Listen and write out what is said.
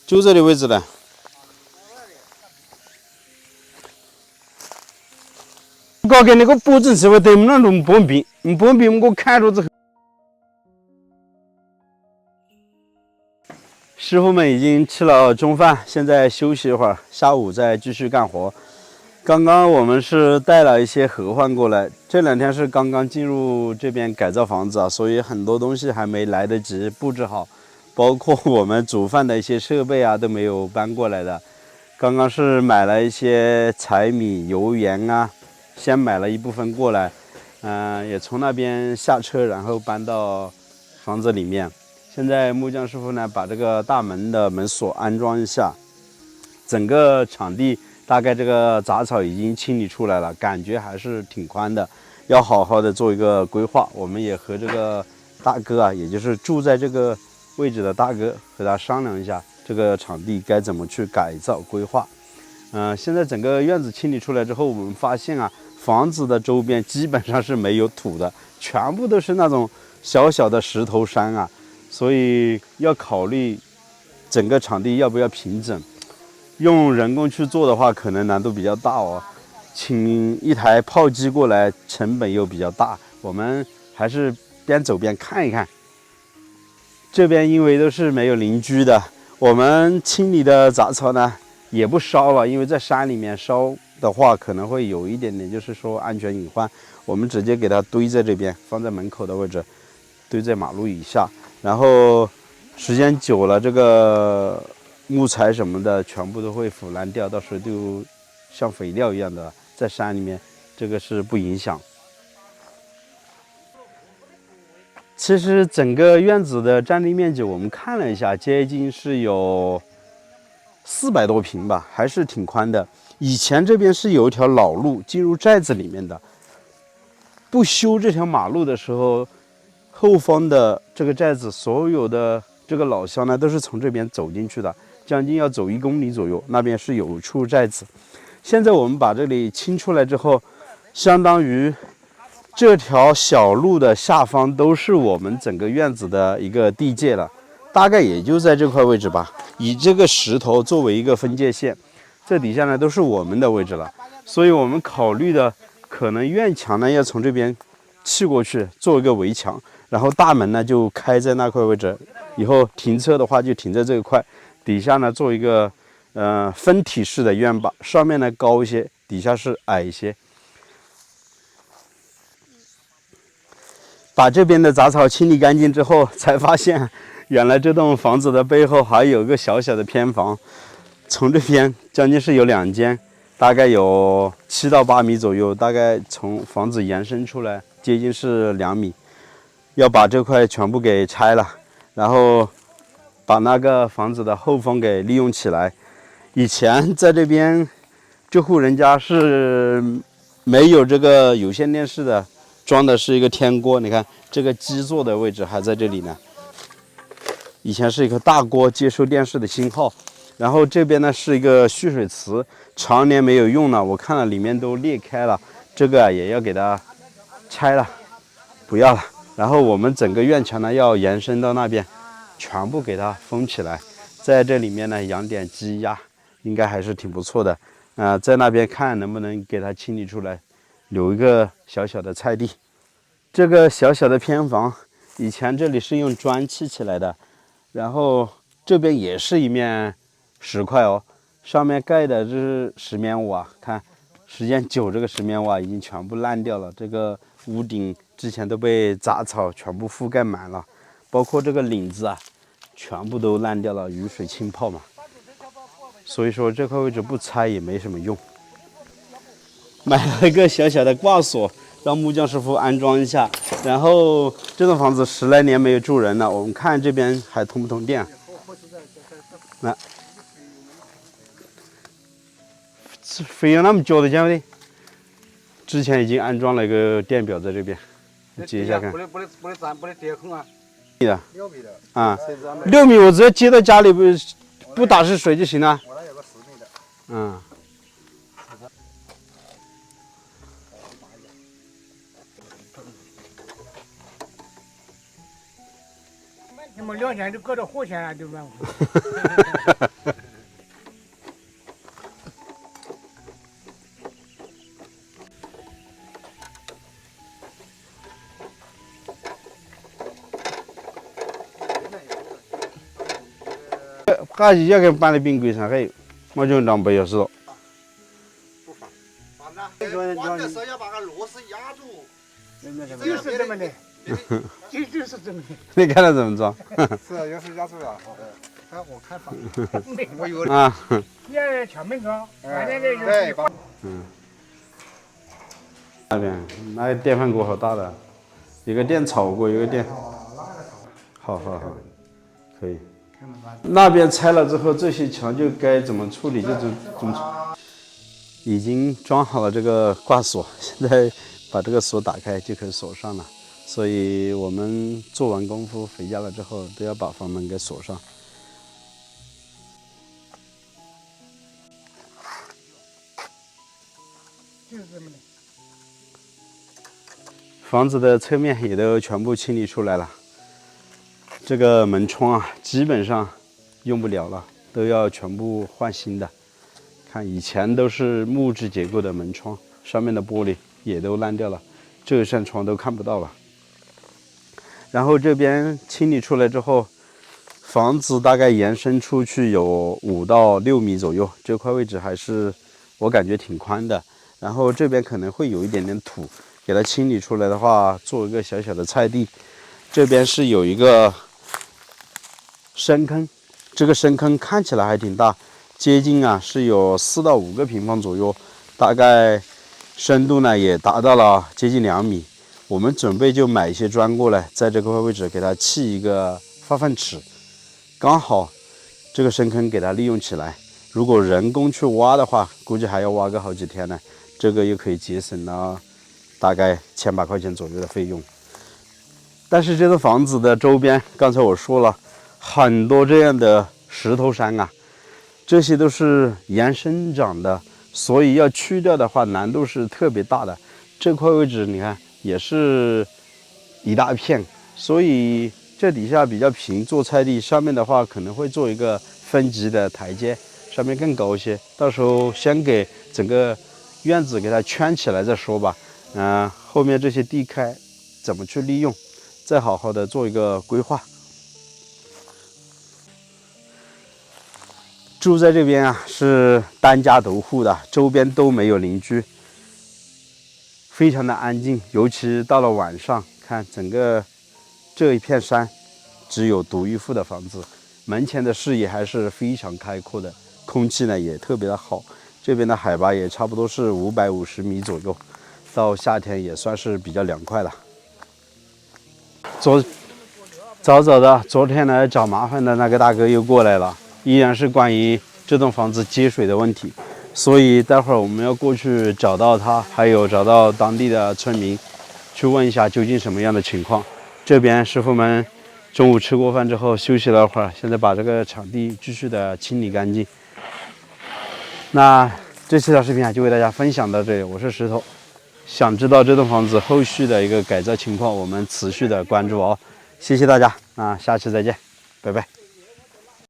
就这里位置的。搞给那个保证是会对我们那种保病，保病我看着之后，师傅们已经吃了中饭，现在休息一会儿，下午再继续干活。刚刚我们是带了一些盒饭过来，这2天是刚刚进入这边改造房子啊，所以很多东西还没来得及布置好，包括我们煮饭的一些设备啊都没有搬过来的。刚刚是买了一些柴米油盐啊，先买了一部分过来，也从那边下车，然后搬到房子里面。现在木匠师傅呢，把这个大门的门锁安装一下，整个场地大概这个杂草已经清理出来了，感觉还是挺宽的，要好好的做一个规划。我们也和这个大哥啊，也就是住在这个位置的大哥，和他商量一下这个场地该怎么去改造规划。现在整个院子清理出来之后，我们发现啊，房子的周边基本上是没有土的，全部都是那种小小的石头山啊。所以要考虑整个场地要不要平整，用人工去做的话，可能难度比较大哦。请一台炮机过来，成本又比较大，我们还是边走边看一看。这边因为都是没有邻居的，我们清理的杂草呢也不烧了，因为在山里面烧的话可能会有一点点，就是说安全隐患，我们直接给它堆在这边，放在门口的位置，堆在马路以下。然后时间久了，这个木材什么的全部都会腐烂掉，到时候就像肥料一样的在山里面，这个是不影响。其实整个院子的占地面积我们看了一下，接近是有400多平吧，还是挺宽的。以前这边是有一条老路进入寨子里面的，不修这条马路的时候，后方的这个寨子所有的这个老乡呢，都是从这边走进去的，将近要走1公里左右，那边是有处寨子。现在我们把这里清出来之后，相当于这条小路的下方都是我们整个院子的一个地界了，大概也就在这块位置吧，以这个石头作为一个分界线，这底下呢都是我们的位置了，所以我们考虑的可能院墙呢要从这边砌过去做一个围墙，然后大门呢就开在那块位置，以后停车的话就停在这一块，底下呢做一个分体式的院坝，上面呢高一些，底下是矮一些。把这边的杂草清理干净之后，才发现原来这栋房子的背后还有个小小的偏房，从这边将近是有2间，大概有7到8米左右，大概从房子延伸出来接近是2米，要把这块全部给拆了，然后把那个房子的后方给利用起来。以前在这边这户人家是没有这个有线电视的，装的是一个天锅，你看这个基座的位置还在这里呢。以前是一个大锅接收电视的信号，然后这边呢是一个蓄水池，常年没有用了，我看了里面都裂开了，这个也要给它拆了，不要了。然后我们整个院墙呢要延伸到那边，全部给它封起来，在这里面呢养点鸡鸭，应该还是挺不错的。在那边看能不能给它清理出来，留一个小小的菜地。这个小小的偏房，以前这里是用砖砌起来的，然后这边也是一面石块哦，上面盖的这是石棉瓦，看时间久，这个石棉瓦已经全部烂掉了，这个屋顶之前都被杂草全部覆盖满了，包括这个领子啊，全部都烂掉了，雨水浸泡嘛。所以说这块位置不拆也没什么用。买了一个小小的挂锁，让木匠师傅安装一下。然后这栋房子10来年没有住人了，我们看这边还通不通电。那费用那么久的讲的，之前已经安装了一个电表在这边，你接一下看。不得电孔啊。的6米的啊，6米我直接接到家里不打湿水就行了。我那有个10米的。嗯。你们2天就搁着火线了，对吧？哈就要给搬到冰柜上，还有，我就让不要死了。关的时候要把个螺丝压住。就是这么的，就是这么的。你看他怎么装？是啊，要是压住了。我看法，我有啊。你要前面装，反正这对，那边那个电饭锅好大的，一个电炒锅，一个电。好，可以。那边拆了之后，这些墙就该怎么处理就怎么处理。已经装好了这个挂锁，现在把这个锁打开就可以锁上了。所以我们做完功夫回家了之后，都要把房门给锁上。就是这么的。房子的侧面也都全部清理出来了。这个门窗啊，基本上用不了了，都要全部换新的。看以前都是木质结构的门窗，上面的玻璃也都烂掉了，这一扇窗都看不到了。然后这边清理出来之后，房子大概延伸出去有5到6米左右，这块位置还是我感觉挺宽的。然后这边可能会有一点点土，给它清理出来的话，做一个小小的菜地。这边是有一个深坑，这个深坑看起来还挺大，接近啊是有4到5个平方左右，大概深度呢也达到了接近2米。我们准备就买一些砖过来，在这个位置给它砌一个化粪池，刚好这个深坑给它利用起来。如果人工去挖的话，估计还要挖个好几天呢。这个又可以节省了大概1800块钱左右的费用。但是这栋房子的周边，刚才我说了很多这样的石头山啊，这些都是原生长的，所以要去掉的话难度是特别大的。这块位置你看也是一大片，所以这底下比较平，做菜地，上面的话可能会做一个分级的台阶，上面更高一些。到时候先给整个院子给它圈起来再说吧。后面这些地开怎么去利用，再好好的做一个规划。住在这边啊是单家独户的，周边都没有邻居，非常的安静。尤其到了晚上，看整个这一片山，只有独一户的房子，门前的视野还是非常开阔的，空气呢也特别的好。这边的海拔也差不多是550米左右，到夏天也算是比较凉快了。早的，昨天来找麻烦的那个大哥又过来了，依然是关于这栋房子接水的问题，所以待会儿我们要过去找到他，还有找到当地的村民，去问一下究竟什么样的情况。这边师傅们中午吃过饭之后休息了会儿，现在把这个场地继续的清理干净。那这期的视频就为大家分享到这里，我是石头。想知道这栋房子后续的一个改造情况，我们持续的关注哦。谢谢大家，那下期再见，拜拜。